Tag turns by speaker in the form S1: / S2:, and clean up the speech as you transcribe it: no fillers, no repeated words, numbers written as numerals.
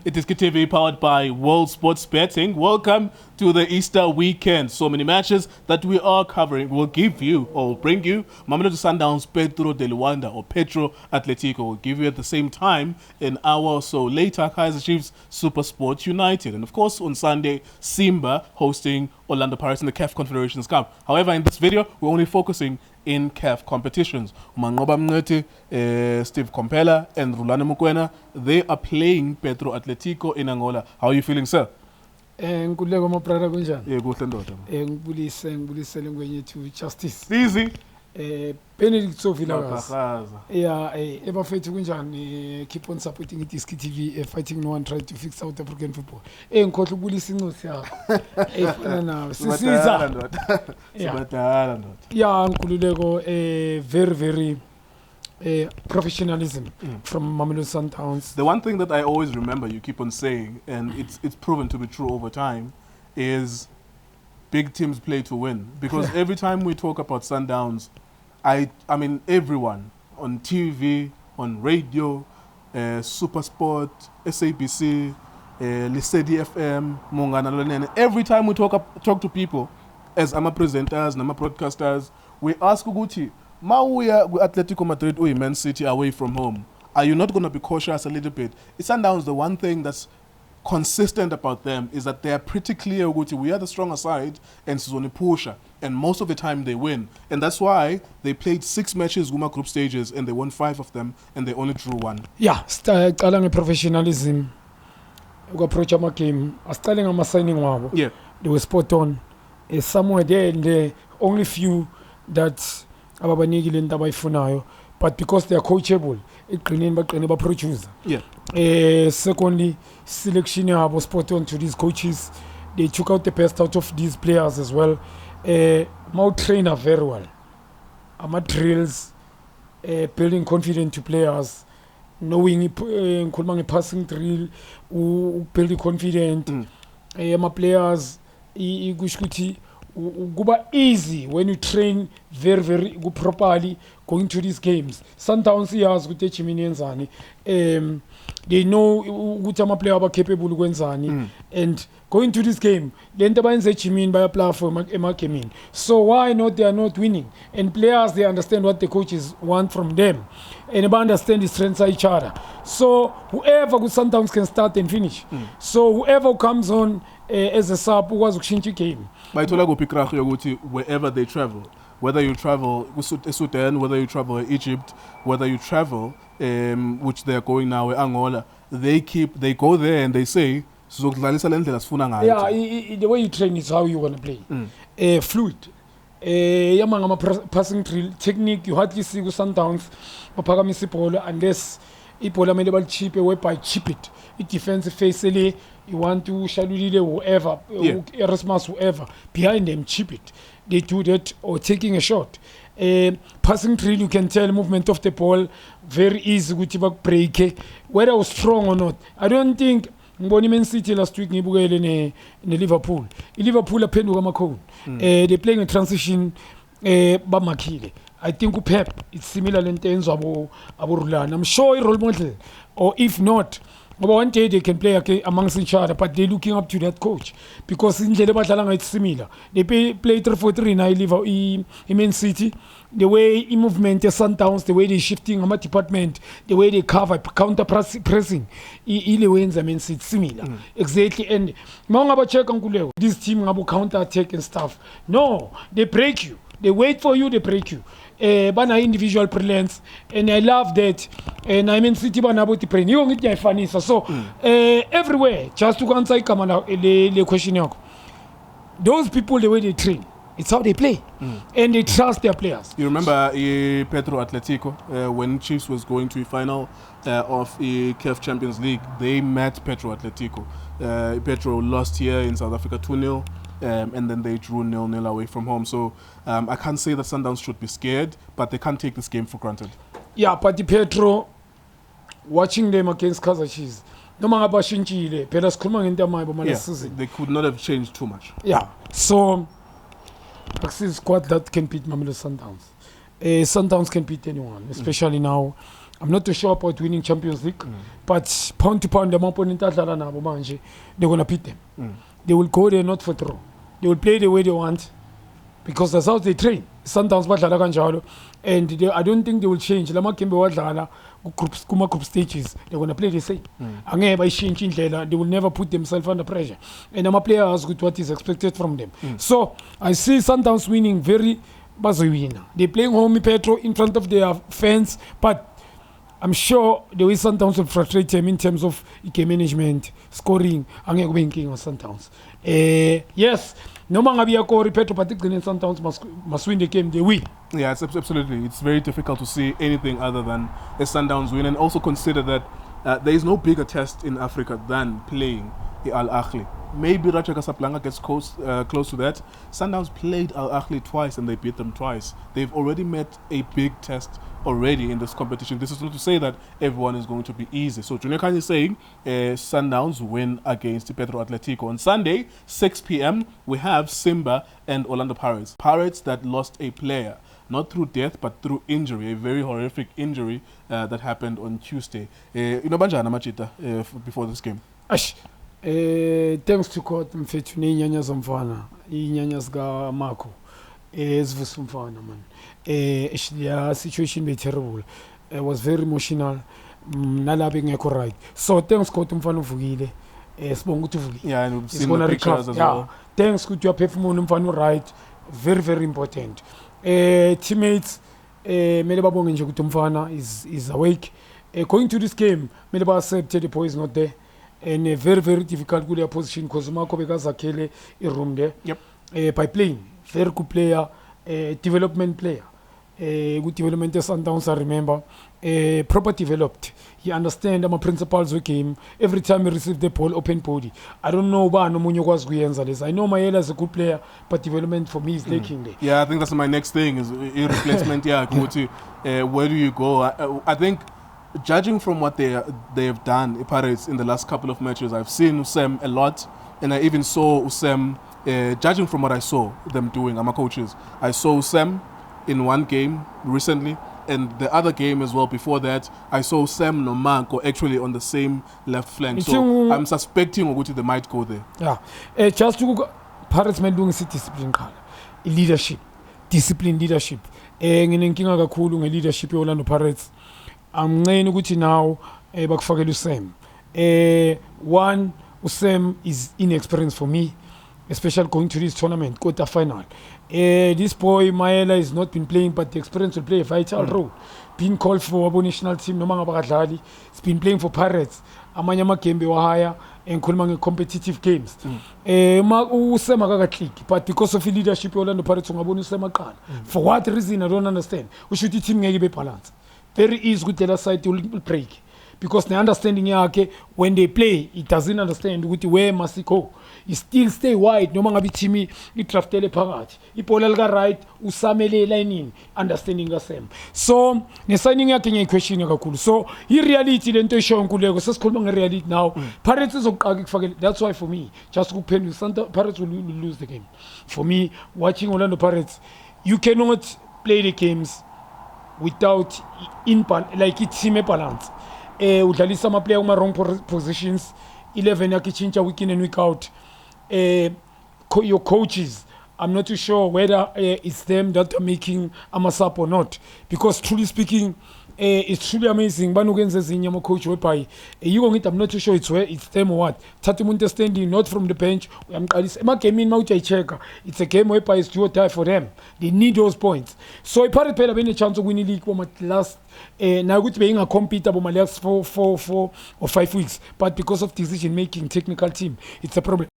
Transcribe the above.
S1: iDiskiTV powered by World Sports Betting. Welcome to the Easter weekend. So many matches that we are covering. We'll give you or bring you Mamelodi Sundowns, Petro de Luanda or Petro Atletico. We'll give you at the same time an hour or so later Kaizer Chiefs Super Sport United. And of course on Sunday, Simba hosting Orlando Pirates in the CAF Confederations Cup. However, in this video, we're only focusing in CAF competitions. Mangoba Mngeti, Steve Kompela and Rulana Mukwena, they are playing Petro Atletico in Angola. How are you feeling, sir?
S2: Nguleko mabrada kunjani?
S1: Kuhle ndoda.
S2: Ngibulise lengwenye justice.
S1: Easy.
S2: Benedict Sofilagas. Yeah, ebafethu kunjani? Keep on supporting iDiskiTV, fighting no one trying to fix South African football. Ngikhohle ukubulisa incosi yakho. Efana nawe. Sisiza ndoda.
S1: Sibadala ndoda.
S2: Yeah, Nkululeko very professionalism from Mamelodi Sundowns.
S1: The one thing that I always remember you keep on saying, and it's proven to be true over time, is big teams play to win. Because every time we talk about Sundowns, I mean everyone on TV, on radio, Super Sport, SABC, Lisedi FM, Mungana Lonene, every time we talk to people as ama presenters, nama broadcasters, we ask Uguti, Mauya Atletico Madrid or Man City away from home. Are you not going to be cautious a little bit? It's Sundowns, the one thing that's consistent about them is that they are pretty clear, Uguti, we are the stronger side and Sizoni Pusha. And most of the time they win. And that's why they played 6 matches, Guma group stages, and they won 5 of them, and they only drew 1.
S2: Yeah, starting professionalism. We approach our game. Starting on my signing wabo.
S1: Yeah.
S2: They were spot on. Somewhere there and the only few that but because they are coachable, it can produce.
S1: Yeah.
S2: Secondly, selection was spot on to these coaches. They took out the best out of these players as well. Mau trainer very well. Ama drills, building confidence to players, knowing passing drill, building confidence. My players, Guba easy when you train very properly going to these games. Sundowns years with Chiminians, they know Gutama player are capable of and going to this game, the Entaban's Chimin by a platform. So why not they are not winning? And players they understand what the coaches want from them. And they understand the strengths of each other. So whoever good Sundowns can start and finish. So whoever comes on as a sub who was Shinchi game.
S1: Wherever they travel, whether you travel Sudan, whether you travel Egypt, whether you travel, which they are going now, Angola, they go there and they say, yeah,
S2: the way you train is how you want to play. Fluid. Passing drill technique, you hardly see with Sundowns, unless Ipola cheap whereby chip it. It defensive facility, you want to Shaluli whoever, Erasmus whoever, behind them chip it. They do that or taking a shot. Passing drill, you can tell movement of the ball very easy with break, whether I was strong or not. I don't think Man City last week in Liverpool. In Liverpool they're playing a transition Bamakile. I think Pep it's similar in terms of Aburulan. I'm sure a role model. Or if not, one day they can play amongst each other, but they're looking up to that coach. Because in Jeddah it's similar. They play 3-4-3 in Man City. The way in movement, the Sundowns, the way they shifting on department, the way they cover, counter pressing, he wins. I mean, it's similar. Exactly. And this team about counter attack and stuff. No, they break you. They wait for you, they break you. Bana individual brilliance, and I love that. And I mean, City bana about the brain. You don't get funny. So everywhere, just to answer the question, those people, the way they train. It's how they play, and they trust their players.
S1: You remember Petro Atletico when Chiefs was going to a final of the CAF Champions League? They met Petro Atletico. Petro lost here in South Africa 2-0, and then they drew 0-0 away from home. So I can't say that Sundowns should be scared, but they can't take this game for granted. Yeah,
S2: but the Petro, watching them against Kaizer Chiefs, they could
S1: not have changed too much.
S2: Yeah, so Axis squad that can beat Mamelodi Sundowns. Sundowns can beat anyone, especially now. I'm not too sure about winning Champions League, but pound to pound, the opponent they're going to beat them. They will go there not for throw. They will play the way they want because that's how they train. Sundowns badlala kanjalo, and I don't think they will change. Lama kembe wadlala group stages. They're going to play the same. They will never put themselves under pressure. And I'm a player as good what is expected from them. So I see Sundowns winning very bazowina. They're playing home Petro in front of their fans, but I'm sure the way Sundowns will frustrate them in terms of game management, scoring, and winking on Sundowns. Yes, no man be a core Petro, particularly Sundowns must win the game. They win.
S1: Yeah, absolutely. It's very difficult to see anything other than a Sundowns win, and also consider that there is no bigger test in Africa than playing Al Ahly. Maybe Raja Casablanca gets close to that. Sundowns played Al Ahly twice and they beat them twice. They've already met a big test already in this competition. This is not to say that everyone is going to be easy. So Junior Khanye is saying Sundowns win against Petro Atletico. On Sunday, 6 p.m., we have Simba and Orlando Pirates. Pirates that lost a player, not through death, but through injury, a very horrific injury that happened on Tuesday. Inobanjana Machita before this game.
S2: Thanks to God, mfethu neinyanya zomfana, inyanya zika Marco. Zivusa umfana man. The situation was terrible. It was very emotional. Nalabe ngekho right. So thanks God umfana uvukile. Sibonga ukuthi uvukile.
S1: Yeah, and we've seen the pictures as well.
S2: Thanks ukuthi uyaphefumula umfana right. Very very important. Teammates mele babonge nje ukuthi umfana is awake. Going to this game, mele ba accept the boy is not there. And a very, very difficult good position because Marco Zakele a room there.
S1: Yep.
S2: By playing. Very good player, development player. Good development Sundowns, I remember. Proper developed. He understands my principles with him. Every time he receives the ball, open body. I don't know why no Munyo was this. I know Mayela is a good player, but development for me is lacking there.
S1: Yeah, I think that's my next thing is a replacement. Where do you go? I think judging from what they have done, Pirates, in the last couple of matches, I've seen Usem a lot, and I even saw Usem, judging from what I saw them doing, I'm a coaches, I saw Usem in one game recently, and the other game as well before that, I saw Usem no Manko actually on the same left flank. So I'm suspecting Oguti they might go there.
S2: Yeah, just to go, Pirates men doing discipline, leadership, discipline, leadership. Nginenkinga kakhulu nge-leadership Orlando Pirates. I'm saying ukuthi now bakufakela uSam. One, uSam is inexperienced for me, especially going to this tournament, quarter final. This boy Maela has not been playing, but the experience will play a vital role. Being called for a national team, no manga bakadlali. He's been playing for Pirates. Amanye amakembe wahaya and kulma competitive games. uSam akakaclick, but because of the leadership Orlando Pirates ungabona uSam aqala. For what reason I don't understand. We should team ngeke be balance. Very easy with the other side to break because the understanding yake when they play it doesn't understand where must he go. He still stay wide no manga bitimi idraftele phakathi ibola lika right usamele line understanding the same. So ne signing yake ngequestion kakhulu. So I reality lento isho nkuleko sesikhuluma ngereality now. Pirates izoqaka kufakela. That's why for me just kuphendula Santa Pirates will lose the game. For me watching Orlando Pirates, you cannot play the games without like it's team balance. Udlalisa ama player uma wrong positions, 11 yakichincha week in and week out. Your coaches, I'm not too sure whether it's them that are making Amasap or not, because truly speaking it's truly amazing. Banugenze zinyama coach wepai. I'm not too sure it's them or what. Tatimunte standing not from the bench. It's a game wepai is dual tie for them. They need those points. So if Pirates have any chance of winning league for last now good being a competitor for last 4 or 5 weeks, but because of decision making technical team, it's a problem.